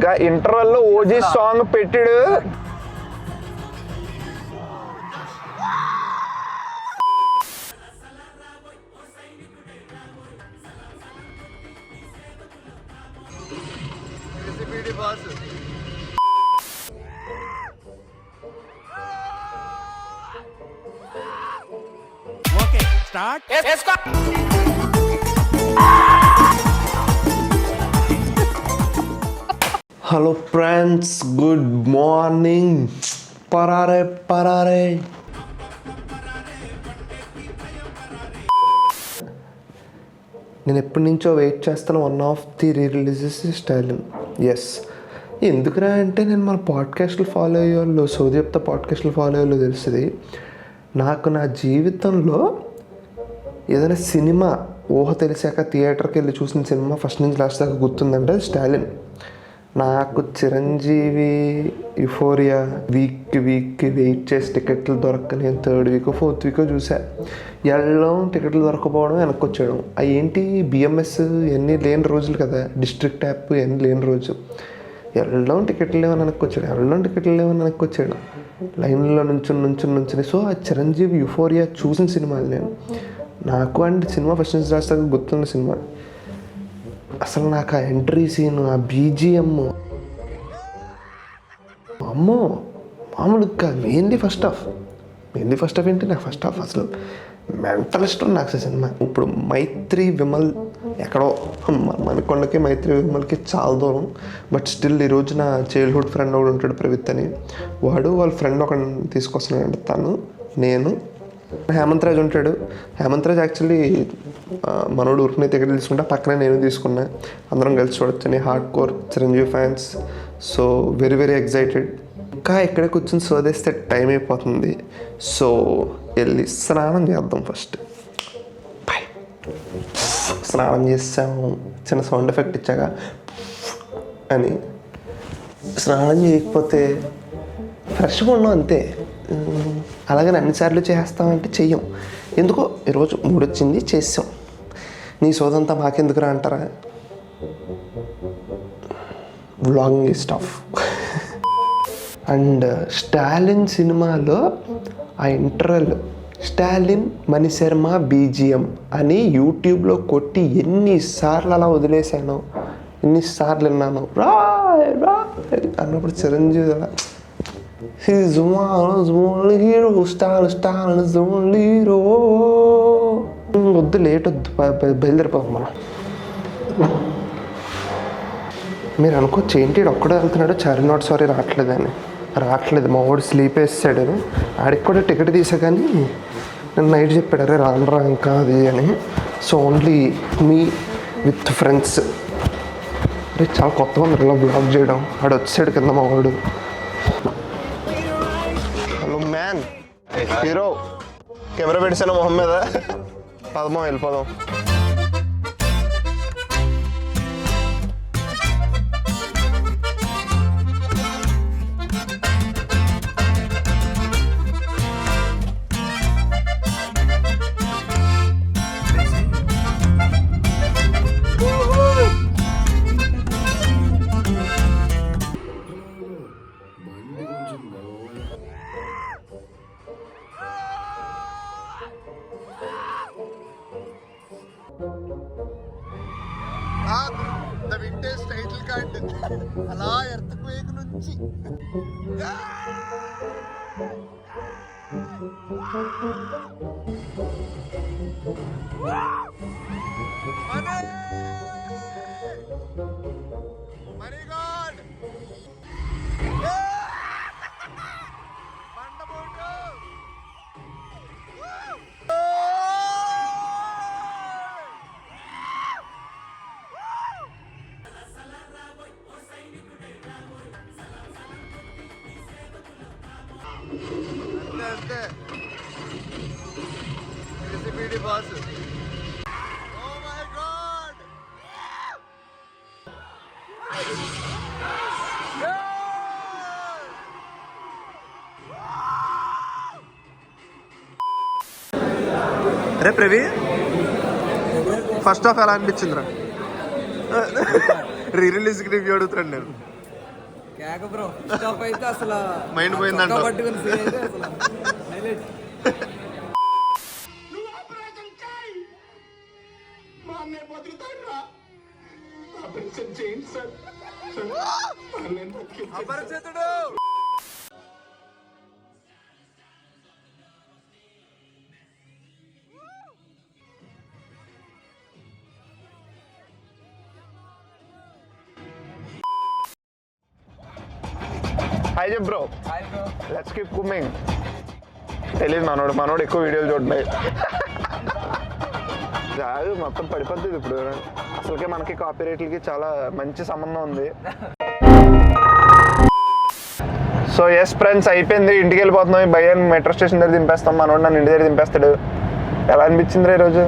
ఇంకా ఇంటర్వెల్ లో OG song పెట్టాడు. Hello friends, good morning. పరారే నేను ఎప్పటి నుంచో వెయిట్ చేస్తాను. One of the releases Stalin. Yes, ఎందుకురా అంటే నేను మన పాడ్కాస్ట్లు ఫాలో అయ్యే వాళ్ళు, సోది చెప్తా పాడ్కాస్ట్లు ఫాలో అయ్యే వాళ్ళు తెలుస్తుంది. నాకు నా జీవితంలో ఏదైనా సినిమా ఊహ తెలిసాక థియేటర్కి వెళ్ళి చూసిన సినిమా ఫస్ట్ నుంచి లాస్ట్ దాకా గుర్తుందంటే స్టాలిన్. నాకు చిరంజీవి, యుఫోరియా వీక్ వెయిట్ చేసి టికెట్లు దొరకని నేను 3rd వీక్ 4th వీక్ చూసా. వెళ్ళడం, టికెట్లు దొరకపోవడం, వెనక్కి వచ్చేయడం. అవి ఏంటి బిఎంఎస్ ఎన్ని లేని రోజులు కదా, డిస్ట్రిక్ట్ యాప్ ఎన్ని లేని రోజు. వెళ్ళడం, టికెట్లు లేవని వెనక్కి వచ్చేయడం, లైన్లో నుంచుని. సో ఆ చిరంజీవి, యుఫోరియా చూసిన సినిమాలు నేను. నాకు అండ్ సినిమా ఫస్ట్ నుంచి లాస్ట్ దాకా గుర్తున్న సినిమా. అసలు నాకు ఆ ఎంట్రీ సీన్, ఆ బీజిఎం అమ్మో మామూలుగా కాదు. మెయిన్లీ ఫస్ట్ హాఫ్ ఏంటి, నాకు ఫస్ట్ హాఫ్ అసలు మెంటల్ ఇష్టం నాకు సినిమా. ఇప్పుడు మైత్రి విమల్ ఎక్కడో మనకొండకి మైత్రి విమల్కి చాలా దూరం. బట్ స్టిల్ ఈరోజు నా చైల్డ్హుడ్ ఫ్రెండ్ ఒకడు ఉంటాడు, ప్రవీత్ అని. వాడు వాళ్ళ ఫ్రెండ్ ఒకటి తీసుకొస్తున్నాడు. తను, నేను, హేమంత్ రాజ్ ఉంటాడు. హేమంత్ రాజ్ యాక్చువల్లీ మనోడు ఊరికి టికెట్ తీసుకుంటా, పక్కనే నేను తీసుకున్నా. అందరం కలిసి చూడొచ్చని. Hardcore Chiranjeevi fans. So very excited. ఇంకా ఎక్కడే కూర్చొని సోదేస్తే టైం అయిపోతుంది. సో వెళ్ళి స్నానం చేద్దాం ఫస్ట్. బాయ్. స్నానం చేసాము, చిన్న సౌండ్ ఎఫెక్ట్ ఇచ్చాక అని. స్నానం చేయకపోతే ఫ్రెష్గా ఉన్నాం అంతే. అలాగని అన్నిసార్లు చేస్తామంటే చెయ్యం. ఎందుకో ఈరోజు మూడు వచ్చింది, చేసాం. నీ సోదంతా మాకెందుకురా అంటారా? Vlogging is tough. And Stalin సినిమాలో ఆ ఇంటర్వెల్ స్టాలిన్ మణిశర్మ బీజిఎం అని యూట్యూబ్లో కొట్టి ఎన్నిసార్లు అలా వదిలేసాను, ఎన్నిసార్లు విన్నాను. రా అన్నప్పుడు చిరంజీవి అలా He's only hero, star is only hero. వద్దు, లేట్ వద్దు, బయలుదేరిపోతాం మనం. మీరు అనుకోవచ్చు ఏంటి ఒక్కడే వెళ్తున్నాడు, చార్మినార్ సారీ రావట్లేదు. మా వాడు స్లీప్ వేసాడు. ఆడికి కూడా టికెట్ తీసా, కానీ నేను నైట్ చెప్పాడు, అరే రానరా ఇంకా అది అని. So only me with friends. అరే చాలా కొత్తగా ఉంది ఇలా బ్లాగ్ చేయడం. ఆడు వచ్చాడు కింద మా వాడు. హీరో కెమెరా పెట్టాను మొహం మీద. పదమో వెళ్ళిపోదాం. వింటేజ్ టైటిల్ కార్డ్ అలా ఎర్త్క్వేక్ నుంచి అంతే ఏసీపీడీ బాస్. ఓ మై గాడ్, అరే ప్రవీ, ఫస్ట్ హాఫ్ ఎలా అనిపించిందిరా? రీ రిలీజ్కి రివ్యూ అడుగుతాను నేను. బ్రో స్టాప్ అయితే అసలు మైండ్ పోయిందంట. పట్టుకుని ఫీల్ అయితే అసలు హైలైట్. అపరిచితుడు. హాయ్ చెప్ bro. Hi bro. Let's keep కుమ్మింగ్. తెలియదు మనోడు ఎక్కువ వీడియోలు చూడండి. రాదు మొత్తం పడిపోద్ది ఇప్పుడు. అసలుకే మనకి కాపీ రేట్లకి చాలా మంచి సంబంధం ఉంది. సో ఎస్ ఫ్రెండ్స్, అయిపోయింది. ఇంటికి వెళ్ళిపోతున్నాం. ఈ భయ్యాన్ని మెట్రో స్టేషన్ దగ్గర దింపేస్తాం. మనోడు నన్ను ఇంటి దగ్గర దింపేస్తాడు. ఎలా అనిపించింది ఈరోజు?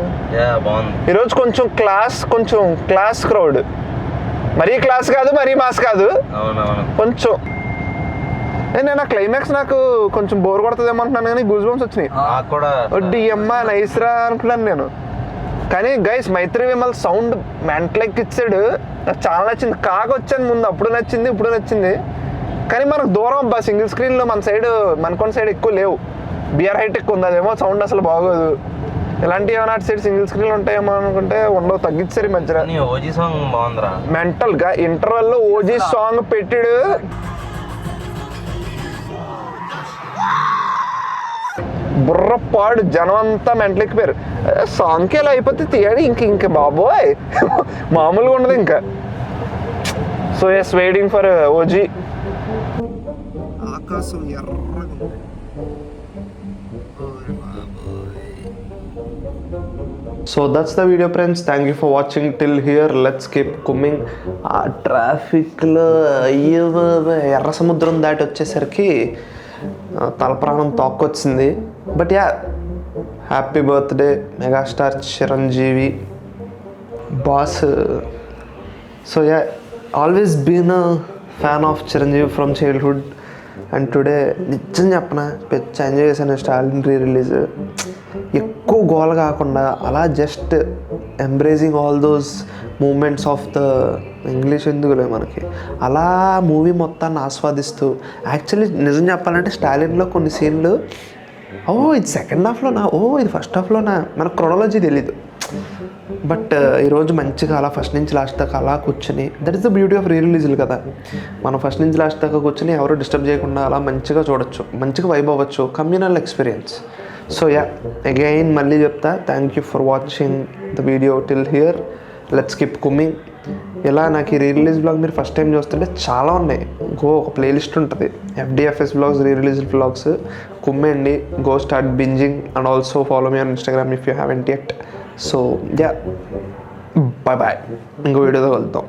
ఈరోజు కొంచెం క్లాస్ క్రౌడ్. మరీ క్లాస్ కాదు, మరీ మాస్ కాదు, కొంచెం. నేను ఆ క్లైమాక్స్ నాకు కొంచెం బోర్ కొడుతుందేమో అనుకున్నాను, కానీ గూస్ బంప్స్ వచ్చినాయి. వడ్డీ అమ్మ నైస్రా అనుకున్నాను నేను. కానీ గైస్, మైత్రి విమల్ సౌండ్ మెంటలెక్ ఇచ్చాడు. నాకు చాలా నచ్చింది. వచ్చాను ముందు, అప్పుడు నచ్చింది, ఇప్పుడు నచ్చింది. కానీ మనకు దూరం సింగిల్ స్క్రీన్లో మనకొన్న సైడ్ ఎక్కువ లేవు. బిఆర్ హైట్ ఎక్కువ ఉంది, అదేమో సౌండ్ అసలు బాగోదు. ఇలాంటివి ఏమైనా అటు సైడ్ సింగిల్ స్క్రీన్లు ఉంటాయేమో అనుకుంటే ఉండవు, తగ్గించారు ఈ మధ్యన. మెంటల్ గా ఇంటర్వెల్ లో ఓజీ సాంగ్ పెట్టాడు. బుర్రపాడు జనం అంతా మెంటల్ ఎక్కిపోయారు. సాంగ్కి ఎలా అయిపోతే తీయాలి ఇంక బాబోయ్ మామూలుగా ఉండదు ఇంకా. So yes, waiting for OG. ఆకాశం ఎర్రగా ఉంది. So that's the video friends. Thank you for watching till here. Let's keep కుమ్మింగ్. ఆ ట్రాఫిక్లో ఎర్ర సముద్రం దాటి వచ్చేసరికి తలప్రాణం తోక్కొచ్చింది. But yeah, happy birthday megastar Chiranjeevi boss. So yeah, always been a fan of Chiranjeevi from childhood. And today నిజం చెప్పనా పెద్ద ఎంజాయ్ చేశాను స్టాలిన్ రిలీజ్. ఎక్కువ గోల్ కాకుండా అలా just embracing all those moments of the English ఎందుకులే మనకి, అలా మూవీ మొత్తాన్ని ఆస్వాదిస్తూ. యాక్చువల్లీ నిజం చెప్పాలంటే స్టాలిన్లో కొన్ని సీన్లు ఇది సెకండ్ హాఫ్లోనా, ఇది ఫస్ట్ హాఫ్లోనా, మనకు క్రొనాలజీ తెలీదు. బట్ ఈరోజు మంచిగా అలా ఫస్ట్ నుంచి లాస్ట్ దాకా అలా కూర్చొని, that is the beauty of re రిలీజులు కదా. మనం ఫస్ట్ నుంచి లాస్ట్ దాకా కూర్చొని ఎవరు డిస్టర్బ్ చేయకుండా అలా మంచిగా చూడొచ్చు, మంచిగా వైబ్ అవ్వచ్చు. Communal experience. So yeah, again మళ్ళీ చెప్తా, thank you for watching the video till here. Let's keep కుమ్మింగ్. ఇలా నాకు ఈ రీ రిలీజ్ బ్లాగ్ మీరు ఫస్ట్ టైం చూస్తుంటే చాలా ఉన్నాయి. ఒక ప్లేలిస్ట్ ఉంటుంది, FDFS blogs, re release blogs. కుమ్మేయండి, go start binging and also follow me on Instagram if you haven't yet. So yeah, bye bye. ఇంకో వీడియోతో కలుద్దాం.